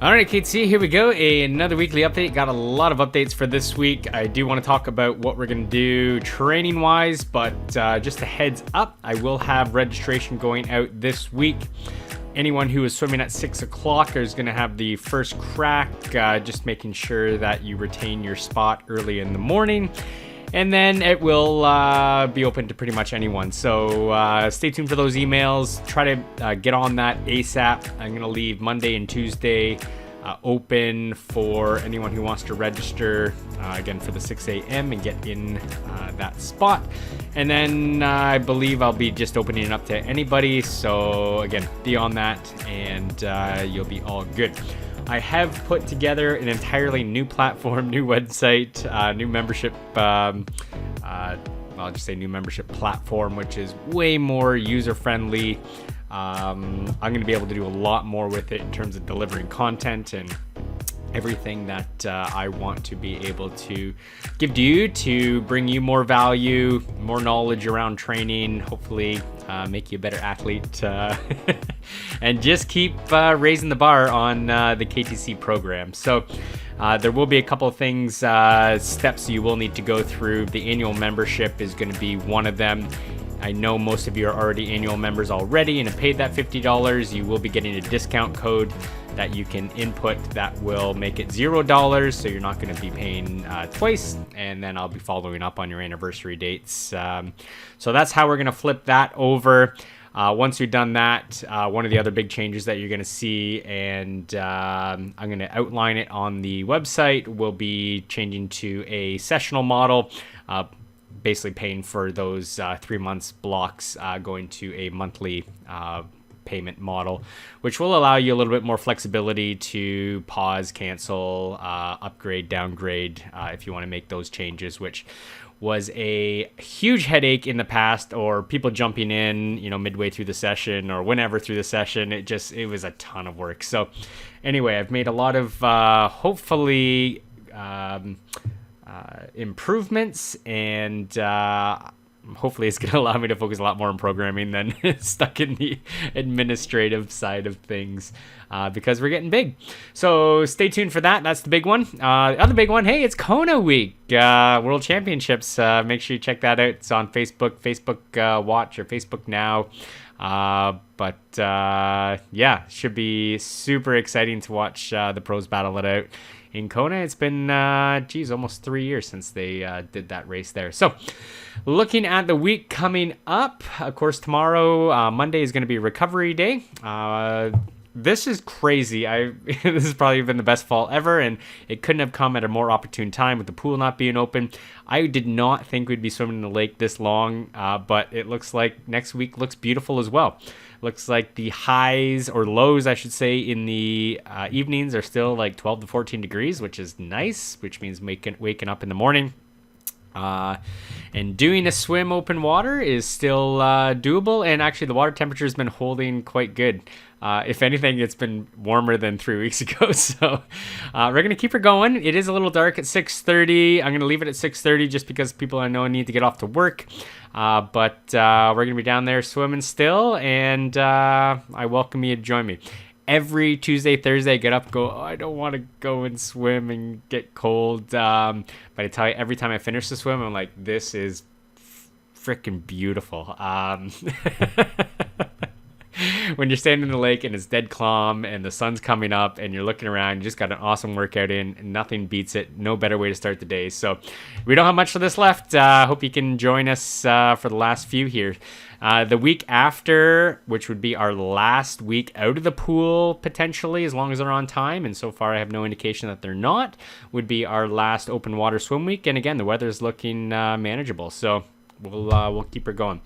All right, KTC, here we go. Another weekly update. Got a lot of updates for this week. I do want to talk about what we're going to do training-wise, but just a heads up, I will have registration going out this week. Anyone who is swimming at 6 o'clock is going to have the first crack, just making sure that you retain your spot early in the morning. And then it will be open to pretty much anyone. So stay tuned for those emails. Try to get on that ASAP. I'm going to leave Monday and Tuesday open for anyone who wants to register, again, for the 6 a.m. and get in that spot. And then I believe I'll be just opening it up to anybody. So again, be on that and you'll be all good. I have put together an entirely new platform, new website, new membership, I'll just say new membership platform, which is way more user-friendly. I'm going to be able to do a lot more with it in terms of delivering content and everything that I want to be able to give to you to bring you more value, more knowledge around training, hopefully make you a better athlete, and just keep raising the bar on the KTC program. So there will be a couple of things, steps you will need to go through. The annual membership is going to be one of them. I know most of you are already annual members already and have paid that $50. You will be getting a discount code that you can input that will make it $0, so you're not going to be paying twice, and then I'll be following up on your anniversary dates. So that's how we're going to flip that over. Once you've done that, one of the other big changes that you're going to see, and I'm going to outline it on the website, will be changing to a sessional model, basically paying for those 3 months blocks, going to a monthly payment model, which will allow you a little bit more flexibility to pause, cancel, upgrade, downgrade, if you want to make those changes, which was a huge headache in the past, or people jumping in, midway through the session or whenever through the session. It was a ton of work. So anyway, I've made a lot of hopefully improvements, and hopefully it's going to allow me to focus a lot more on programming than stuck in the administrative side of things, because we're getting big. So stay tuned for that. That's the big one. The other big one, hey, it's Kona week, World Championships. Make sure you check that out. It's on Facebook Watch or Facebook Now. Yeah, should be super exciting to watch the pros battle it out in Kona. It's been, almost 3 years since they did that race there. So looking at the week coming up, of course, tomorrow, Monday, is going to be recovery day. This is crazy. This has probably been the best fall ever, and it couldn't have come at a more opportune time with the pool not being open. I did not think we'd be swimming in the lake this long, but it looks like next week looks beautiful as well. Looks like the highs, or lows, I should say, in the evenings are still like 12 to 14 degrees, which is nice, which means waking up in the morning. And doing a swim open water is still doable, and actually the water temperature has been holding quite good. If anything, it's been warmer than 3 weeks ago. So we're going to keep her going. It is a little dark at 6:30. I'm going to leave it at 6:30 just because people I know need to get off to work. But we're going to be down there swimming still, and I welcome you to join me. Every Tuesday, Thursday, I get up and go, I don't want to go and swim and get cold. But I tell you, every time I finish the swim, I'm like, this is freaking beautiful. When you're standing in the lake and it's dead calm and the sun's coming up and you're looking around, you just got an awesome workout in, and nothing beats it. No better way to start the day. So we don't have much of this left. Hope you can join us for the last few here. The week after, which would be our last week out of the pool, potentially, as long as they're on time, and so far I have no indication that they're not, would be our last open water swim week. And again, the weather's looking manageable, so we'll keep her going.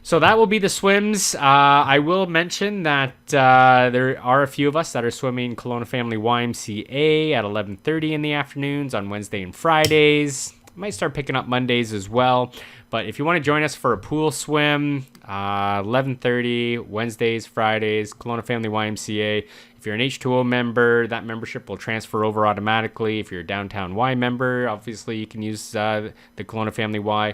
So that will be the swims. I will mention that there are a few of us that are swimming Kelowna Family YMCA at 11:30 in the afternoons on Wednesday and Fridays. Might start picking up Mondays as well. But if you want to join us for a pool swim, 11:30, Wednesdays, Fridays, Kelowna Family YMCA. If you're an H2O member, that membership will transfer over automatically. If you're a Downtown Y member, obviously you can use the Kelowna Family Y.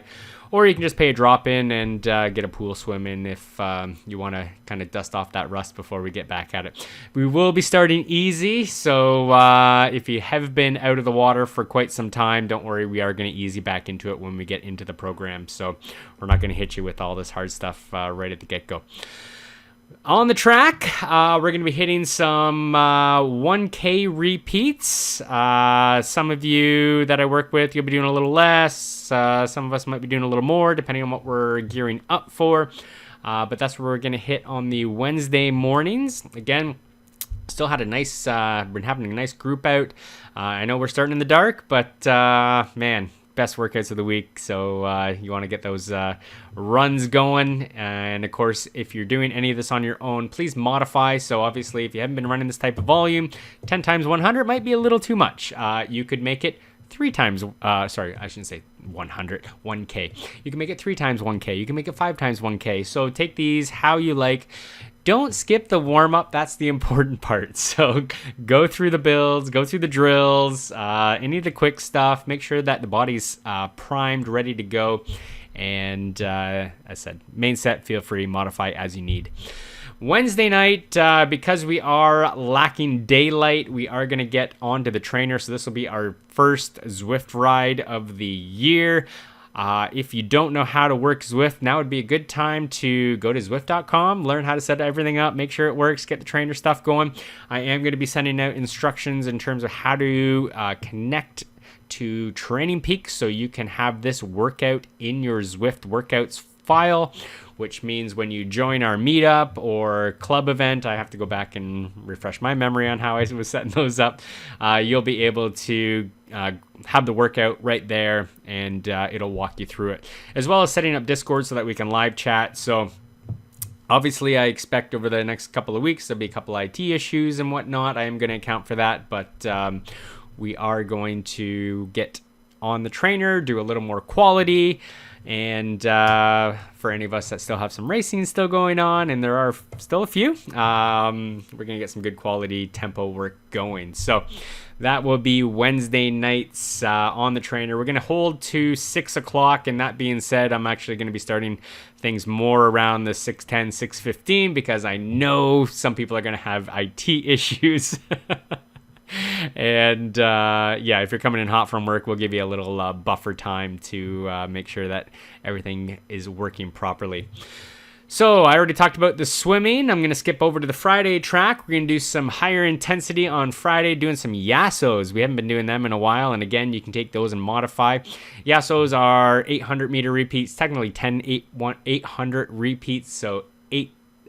Or you can just pay a drop-in and get a pool swim in if you want to kind of dust off that rust before we get back at it. We will be starting easy, so if you have been out of the water for quite some time, don't worry, we are going to ease you back into it when we get into the program. So we're not going to hit you with all this hard stuff right at the get-go. On the track, we're going to be hitting some 1K repeats. Some of you that I work with, you'll be doing a little less. Some of us might be doing a little more, depending on what we're gearing up for. But that's what we're going to hit on the Wednesday mornings. Again, still had a nice, been having a nice group out. I know we're starting in the dark, but man, best workouts of the week. So you want to get those runs going. And of course, if you're doing any of this on your own, please modify. So obviously, if you haven't been running this type of volume, 10 times 100 might be a little too much. You could make it 3 times, sorry, I shouldn't say 1K. You can make it 3 times 1K. You can make it 5 times 1K. So take these how you like. Don't skip the warm-up. That's the important part. So go through the builds, go through the drills, any of the quick stuff. Make sure that the body's primed, ready to go. And as I said, main set, feel free, modify as you need. Wednesday night, because we are lacking daylight, we are going to get onto the trainer. So this will be our first Zwift ride of the year. If you don't know how to work Zwift, now would be a good time to go to Zwift.com, learn how to set everything up, make sure it works, get the trainer stuff going. I am going to be sending out instructions in terms of how to connect to Training Peaks so you can have this workout in your Zwift workouts file, which means when you join our meetup or club event, I have to go back and refresh my memory on how I was setting those up. You'll be able to have the workout right there, and it'll walk you through it, as well as setting up Discord so that we can live chat. So obviously, I expect over the next couple of weeks there'll be a couple IT issues and whatnot. I am going to account for that, but we are going to get on the trainer, do a little more quality. And for any of us that still have some racing still going on, and there are still a few, we're going to get some good quality tempo work going. So that will be Wednesday nights on the trainer. We're going to hold to 6 o'clock. And that being said, I'm actually going to be starting things more around the 6:10, 6:15, because I know some people are going to have IT issues. And yeah, if you're coming in hot from work, we'll give you a little buffer time to make sure that everything is working properly. So I already talked about the swimming. I'm going to skip over to the Friday track. We're going to do some higher intensity on Friday, doing some Yassos. We haven't been doing them in a while. And again, you can take those and modify. Yassos are 800 meter repeats, technically 800 repeats. So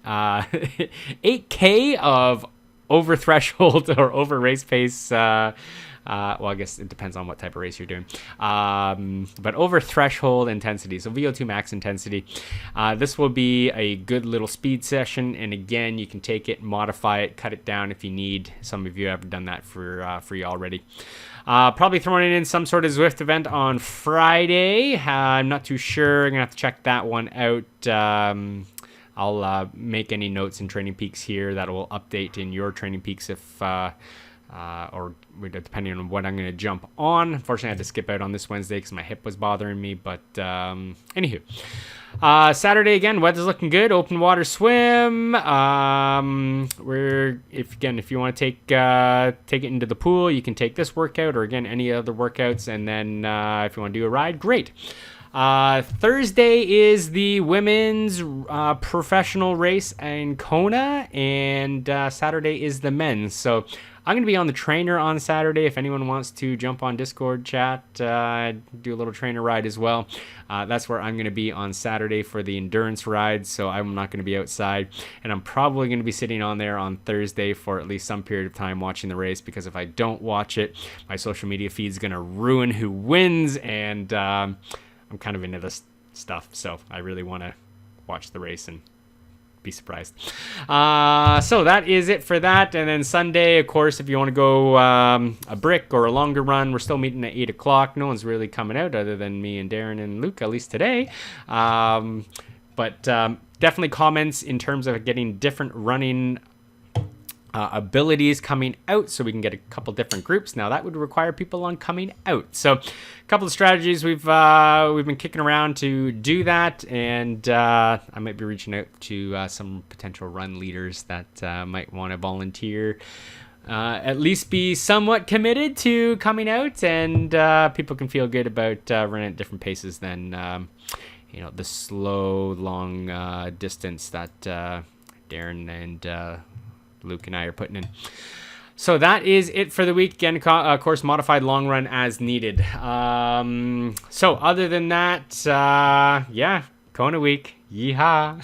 8K of over threshold or over race pace. Well, I guess it depends on what type of race you're doing. But over threshold intensity, so VO2 max intensity. This will be a good little speed session. And again, you can take it, modify it, cut it down if you need. Some of you have done that for free already. Probably throwing in some sort of Zwift event on Friday. I'm not too sure. I'm going to have to check that one out. I'll make any notes in Training Peaks here that will update in your Training Peaks if, or depending on what I'm going to jump on. Unfortunately, I had to skip out on this Wednesday because my hip was bothering me. But anywho, Saturday again, weather's looking good. Open water swim. If you want to take it into the pool, you can take this workout, or again any other workouts, and then if you want to do a ride, great. Thursday is the women's professional race in Kona, and Saturday is the men's. So I'm going to be on the trainer on Saturday. If anyone wants to jump on Discord chat, do a little trainer ride as well. That's where I'm going to be on Saturday for the endurance ride. So I'm not going to be outside, and I'm probably going to be sitting on there on Thursday for at least some period of time watching the race, because if I don't watch it, my social media feed is going to ruin who wins, and I'm kind of into this stuff, so I really want to watch the race and be surprised. So that is it for that. And then Sunday, of course, if you want to go a brick or a longer run, we're still meeting at 8 o'clock. No one's really coming out other than me and Darren and Luke, at least today. But definitely comments in terms of getting different running abilities coming out, so we can get a couple different groups. Now that would require people on coming out. So a couple of strategies we've been kicking around to do that, and I might be reaching out to some potential run leaders that might want to volunteer, at least be somewhat committed to coming out, and people can feel good about running at different paces than the slow, long distance that Darren and Luke and I are putting in. So that is it for the week. Again, of course, modified long run as needed. So other than that, Kona week. Yeehaw.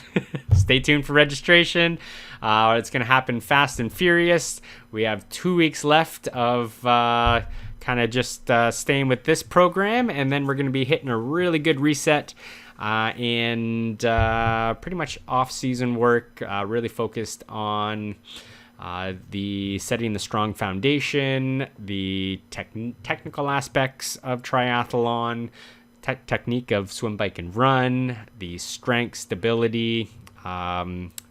Stay tuned for registration. It's going to happen fast and furious. We have 2 weeks left of kind of just staying with this program, and then we're going to be hitting a really good reset and pretty much off-season work, really focused on the setting the strong foundation, the technical aspects of triathlon, technique of swim, bike, and run, the strength, stability,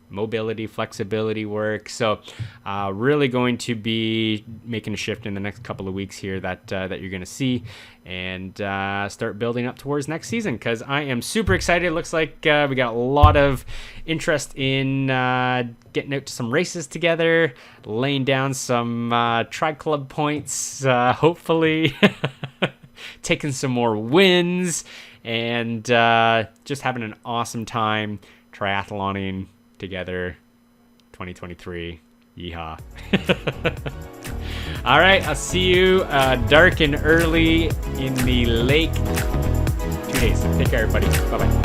mobility, flexibility work. So really going to be making a shift in the next couple of weeks here that you're going to see, and start building up towards next season, because I am super excited. It looks like we got a lot of interest in getting out to some races together, laying down some tri-club points, hopefully taking some more wins, and just having an awesome time triathloning together 2023. Yeehaw. All right, I'll see you dark and early in the lake. 2 days. Take care, everybody. Bye-bye.